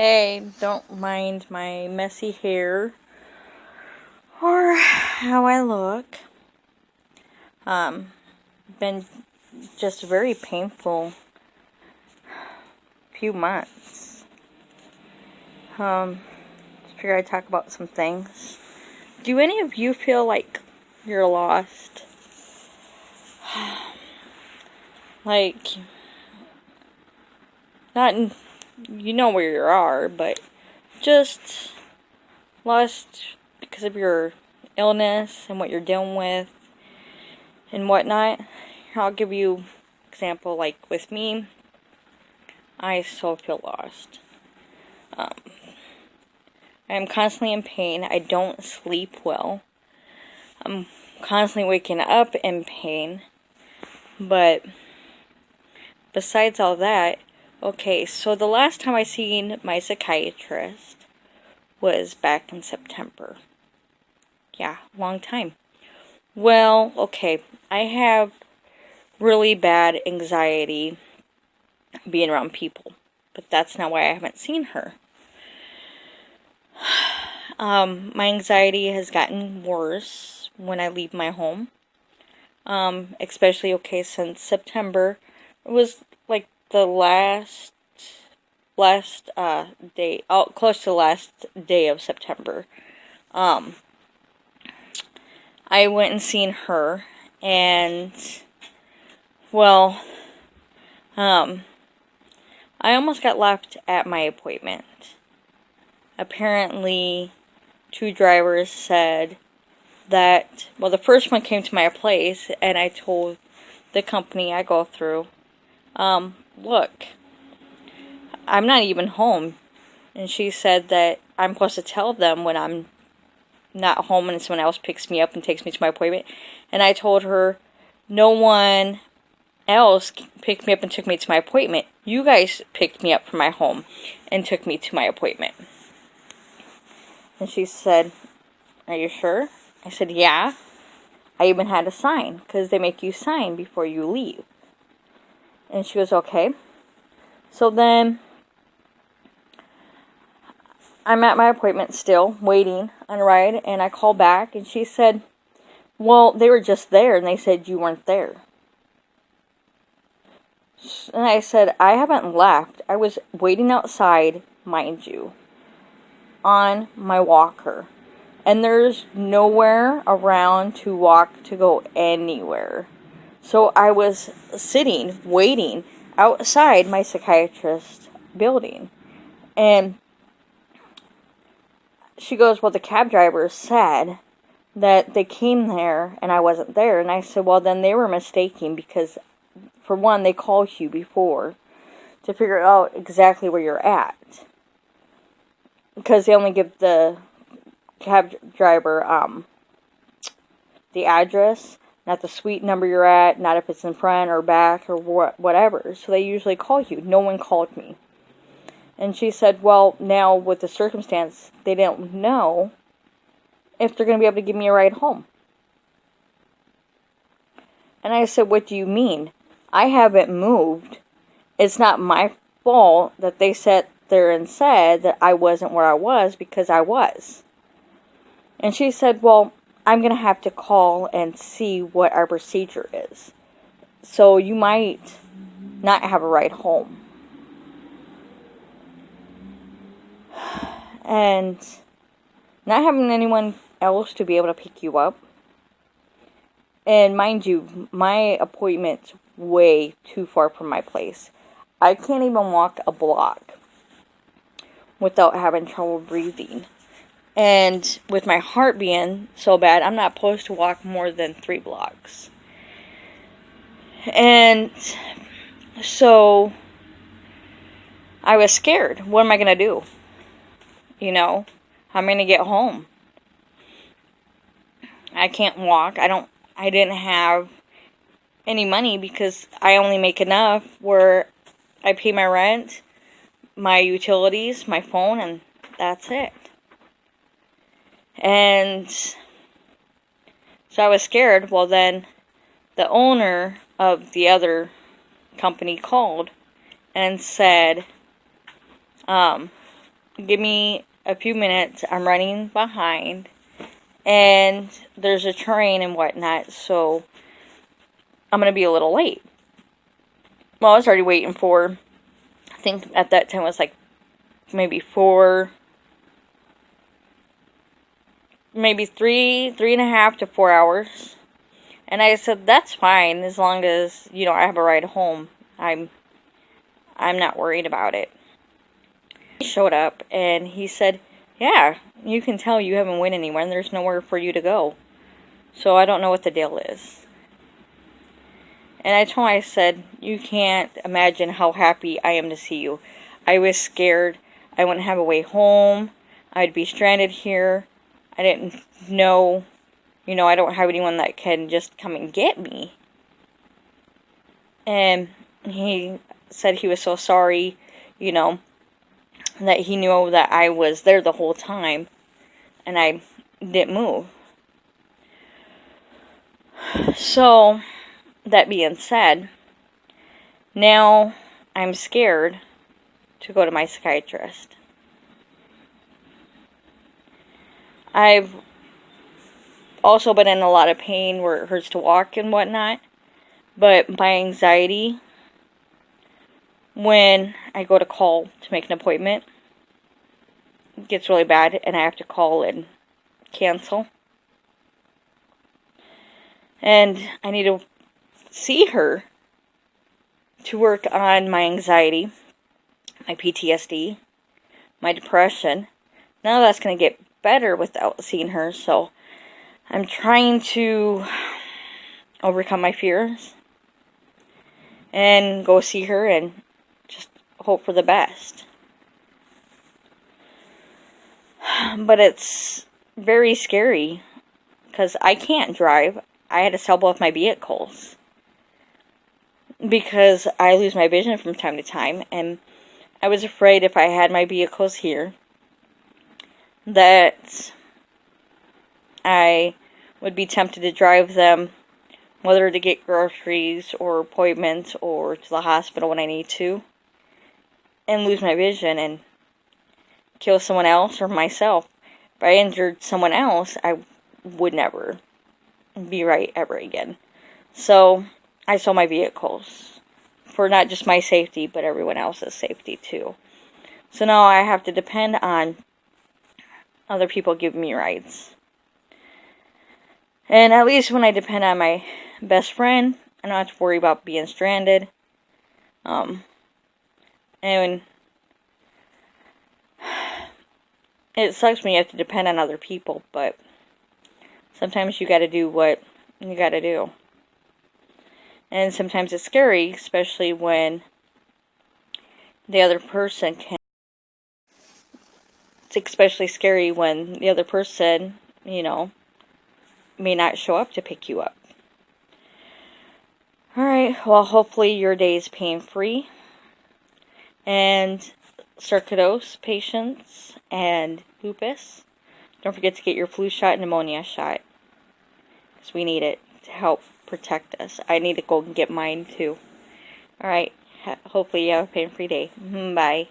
Hey, don't mind my messy hair or how I look. Been just a very painful few months. Just figured I'd talk about some things. Do any of you feel like you're lost? Like, not in, you know where you are, but just lost because of your illness and what you're dealing with and whatnot. I'll give you an example. Like with me, I still feel lost. I'm constantly in pain. I don't sleep well. I'm constantly waking up in pain. But besides all that, okay, so the last time I seen my psychiatrist was back in September. Yeah, long time. Well, okay, I have really bad anxiety being around people, but that's not why I haven't seen her. My anxiety has gotten worse when I leave my home. Especially, okay, since September. It was like the last day, close to the last day of September. I went and seen her, and, well, I almost got left at my appointment. Apparently, 2 drivers said that, well, the first one came to my place, and I told the company I go through, look, I'm not even home. And she said that I'm supposed to tell them when I'm not home and someone else picks me up and takes me to my appointment. And I told her, no one else picked me up and took me to my appointment. You guys picked me up from my home and took me to my appointment. And she said, are you sure? I said, yeah. I even had to sign, because they make you sign before you leave. And she goes, okay. So then, I'm at my appointment still, waiting on a ride, and I call back, and she said, well, they were just there, and they said you weren't there. And I said, I haven't left. I was waiting outside, mind you, on my walker. And there's nowhere around to walk to go anywhere. So I was sitting, waiting outside my psychiatrist's building. And she goes, well, the cab driver said that they came there and I wasn't there. And I said, well, then they were mistaken, because, for one, they called you before to figure out exactly where you're at. Because they only give the cab driver the address, not the suite number you're at, not if it's in front or back or whatever. So they usually call you. No one called me. And she said, well, now with the circumstance, they don't know if they're going to be able to give me a ride home. And I said, what do you mean? I haven't moved. It's not my fault that they sat there and said that I wasn't where I was, because I was. And she said, well, I'm going to have to call and see what our procedure is. So you might not have a ride home. And not having anyone else to be able to pick you up. And mind you, my appointment's way too far from my place. I can't even walk a block without having trouble breathing. And with my heart being so bad, I'm not supposed to walk more than 3 blocks. And so I was scared. What am I going to do? You know, how am I going to get home? I can't walk. I didn't have any money, because I only make enough where I pay my rent, my utilities, my phone, and that's it. And so I was scared. Well, then the owner of the other company called and said, give me a few minutes. I'm running behind, and there's a train and whatnot, so I'm going to be a little late. Well, I was already waiting for, I think at that time it was like maybe maybe three and a half to 4 hours. And I said, that's fine, as long as, I have a ride home. I'm not worried about it. He showed up, and he said, yeah, you can tell you haven't went anywhere, and there's nowhere for you to go. So I don't know what the deal is. And I told him, I said, you can't imagine how happy I am to see you. I was scared I wouldn't have a way home. I'd be stranded here. I didn't know, I don't have anyone that can just come and get me. And he said he was so sorry, that he knew that I was there the whole time, and I didn't move. So, that being said, now I'm scared to go to my psychiatrist. I've also been in a lot of pain where it hurts to walk and whatnot, but my anxiety, when I go to call to make an appointment, it gets really bad, and I have to call and cancel. And I need to see her to work on my anxiety, my PTSD, my depression. None of that's going to get better without seeing her, so I'm trying to overcome my fears and go see her and just hope for the best. But it's very scary because I can't drive. I had to sell both my vehicles because I lose my vision from time to time, and I was afraid if I had my vehicles here that I would be tempted to drive them, whether to get groceries or appointments or to the hospital when I need to, and lose my vision and kill someone else or myself. If I injured someone else, I would never be right ever again. So I sold my vehicles for not just my safety, but everyone else's safety too. So now I have to depend on other people giving me rides. And at least when I depend on my best friend, I don't have to worry about being stranded. And it sucks when you have to depend on other people, but sometimes you gotta do what you gotta do. And sometimes it's scary, especially when the other person can. It's especially scary when the other person, may not show up to pick you up. Alright, well, hopefully your day is pain-free. And sarcoidosis patients and lupus, don't forget to get your flu shot and pneumonia shot, because we need it to help protect us. I need to go and get mine too. Alright, hopefully you have a pain-free day. Bye.